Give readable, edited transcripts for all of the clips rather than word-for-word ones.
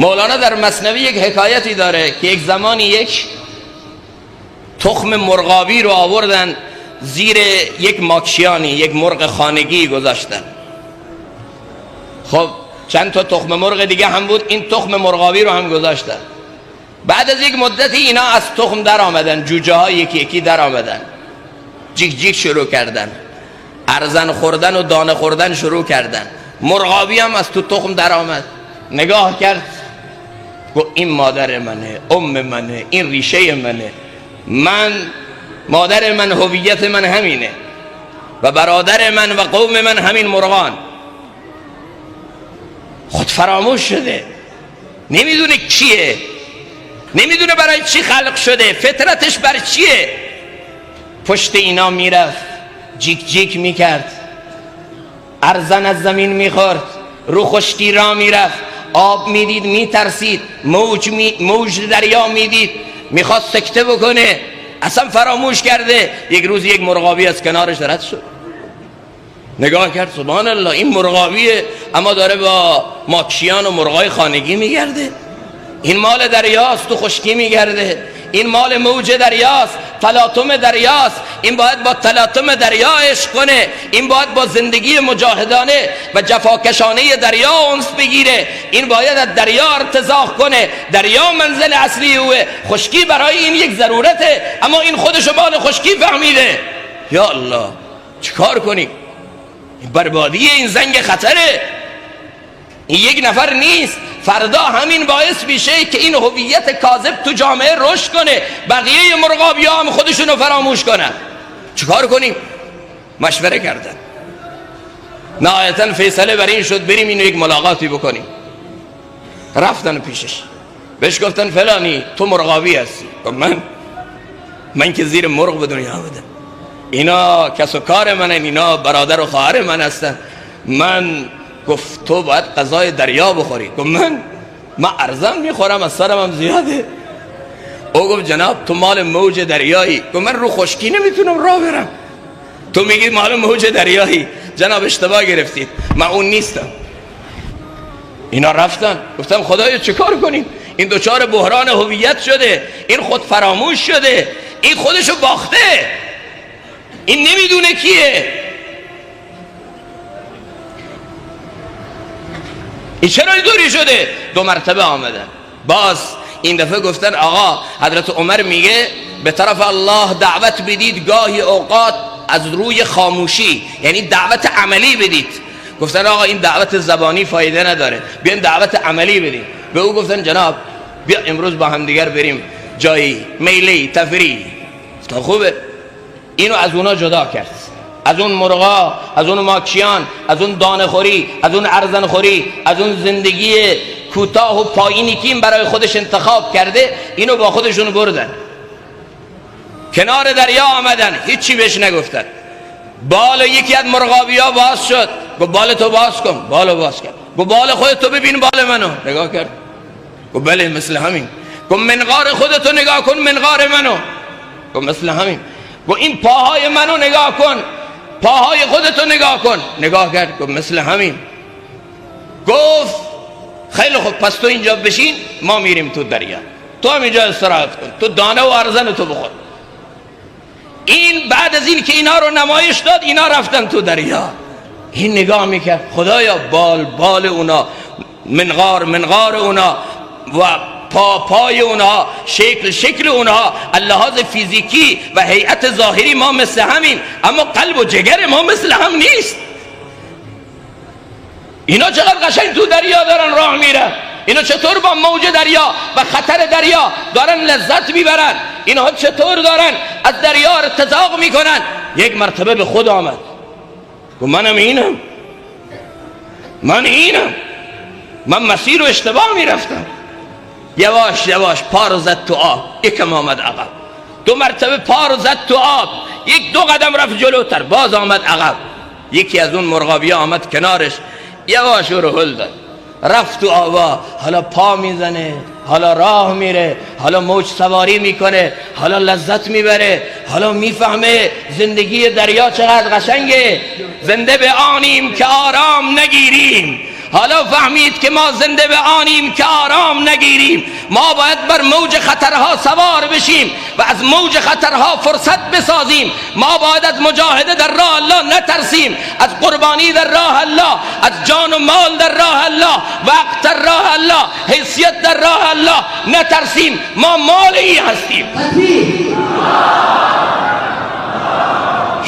مولانا در مثنوی یک حکایتی داره که یک زمانی یک تخم مرغابی رو آوردن زیر یک ماکشیانی، یک مرغ خانگی گذاشتن. خب چند تا تخم مرغ دیگه هم بود، این تخم مرغابی رو هم گذاشتن. بعد از یک مدتی اینا از تخم در آمدن، جوجه ها یکی یکی در آمدن، جیک جیک شروع کردن، ارزن خوردن و دانه خوردن شروع کردن. مرغابی هم از تو تخم در آمد، نگاه کرد، گفت این مادر منه، منه، این ریشه منه، مادر من، هویت من همینه و برادر من و قوم من همین مرغان. خود فراموش شده، نمیدونه کیه، نمیدونه برای چی خلق شده، فطرتش بر چیه. پشت اینا میرفت، جیک جیک میکرد، ارزن از زمین میخورد، رو خشکی را میرفت، آب میدید میترسید، موج دریا میدید میخواست سکته بکنه، اصلا فراموش کرده. یک روز یک مرغابی از کنارش رد شد، نگاه کرد، سبحان الله این مرغابیه اما داره با ماکشیان و مرغای خانگی میگرده، این مال دریاست تو خشکی میگرده، این مال موج دریاست، تلاطم دریاست، این باید با تلاطم دریا عشق کنه، این باید با زندگی مجاهدانه و جفاکشانه دریا انس بگیره، این باید از دریا ارتزاق کنه، دریا منزل اصلی اوه، خشکی برای این یک ضرورته اما این خودشو مال خشکی فهمیده. یا الله چیکار کنیم؟ بربادی این زنگ خطره. این یک نفر نیست، فردا همین باعث میشه که این هویت کاذب تو جامعه رشد کنه، بقیه مرغابی ها هم خودشونو فراموش کنن. چیکار کنیم؟ مشوره کردن، نهایتا فیصله بر این شد بریم اینو یک ملاقاتی بکنیم. رفتن پیشش، بهش گفتن فلانی تو مرغابی هستی؟ من که زیر مرغ به دنیا آمدم، اینا کس و کار منن، اینا برادر و خواهر من هستن. من گفت تو باید غذای دریا بخوری. گفت من ارزم میخورم، از سرم هم زیاده. او گفت جناب تو مال موج دریایی. گفت من رو خشکی نمیتونم راه برم، تو میگی مال موج دریایی. جناب اشتباه گرفتید، من اون نیستم. اینا رفتن، گفتم خدایا چیکار کنیم؟ این دوچار بحران هویت شده، این خود فراموش شده، این خودشو باخته، این نمیدونه کیه. این چرا دوری شده؟ 2 مرتبه آمدن، باز این دفعه گفتن آقا حضرت عمر میگه به طرف الله دعوت بدید، گاهی اوقات از روی خاموشی، یعنی دعوت عملی بدید. گفتن آقا این دعوت زبانی فایده نداره، بیاین دعوت عملی بدید. به او گفتن جناب بیا امروز با هم دیگر بریم جایی میلی تفریح. تا خوبه، اینو از اونا جدا کرد، از اون مرغا، از اون ماکشیان، از اون دانه خوری، از اون ارزن خوری، از اون زندگی کوتاه و پایینی که این برای خودش انتخاب کرده، اینو با خودشون بردن کنار دریا آمدن، هیچی بهش نگفتن. بال یکی از مرغابیا باز شد، گفت بال تو باز کن. بالو باز کرد، گفت بال خودتو ببین بال منو. نگاه کرد، گفت بله مثل همین. گفت منقار خودتو نگاه کن، منقار منو. گفت مثل همین. گفت این پاهای منو نگاه کن، پاهای خودتو نگاه کن. نگاه کرد، گفت مثل همین. گفت خیلی خوب، پس تو اینجا بشین، ما میریم تو دریا، تو هم اینجا استراحت کن، تو دانه و ارزن تو بخور. این بعد از این که اینا رو نمایش داد، اینا رفتن تو دریا. این نگاه میکرد، خدایا بال اونا، منقار اونا و پای اونها، شکل اونها، اللحاظ فیزیکی و هیئت ظاهری ما مثل همین، اما قلب و جگر ما مثل هم نیست. اینا چقدر قشنگ تو دریا دارن راه میرن، اینا چطور با موج دریا و خطر دریا دارن لذت میبرن، اینا چطور دارن از دریا ارتزاق میکنن. یک مرتبه به خود آمد، گفت منم اینم، من مسیر رو اشتباه میرفتم. یواش پا رو زد تو آب، یکم آمد عقب. 2 مرتبه پا رو زد تو آب، 1-2 قدم رفت جلوتر، باز آمد عقب. یکی از اون مرغابیا آمد کنارش، یواش رو هل داد، رفت تو آبا. حالا پا میزنه، حالا راه میره، حالا موج سواری میکنه، حالا لذت میبره، حالا میفهمه زندگی دریا چقدر قشنگه. زنده به آنیم که آرام نگیریم، حالا فهمید که ما زنده به آنیم که آرام نگیریم. ما باید بر موج خطرها سوار بشیم و از موج خطرها فرصت بسازیم. ما باید از مجاهده در راه الله نترسیم، از قربانی در راه الله، از جان و مال در راه الله، وقت در راه الله، حیثیت در راه الله نترسیم. ما مالی هستیم.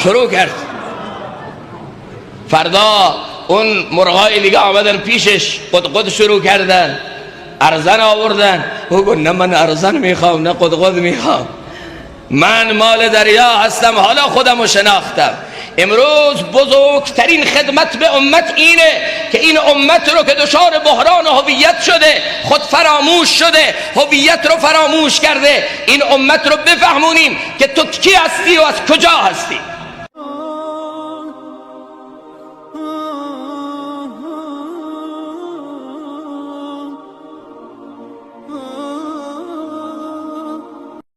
شروع کرد. فردا اون مرغای دیگه آمدن پیشش، قدقد شروع کردن، ارزن آوردن. او گفت نه من ارزن میخوام نه قدقد میخوام، من مال دریا هستم. حالا خودم رو شناختم. امروز بزرگترین خدمت به امت اینه که این امت رو که دچار بحران هویت شده، خود فراموش شده، هویت رو فراموش کرده، این امت رو بفهمونیم که تو کی هستی و از کجا هستی.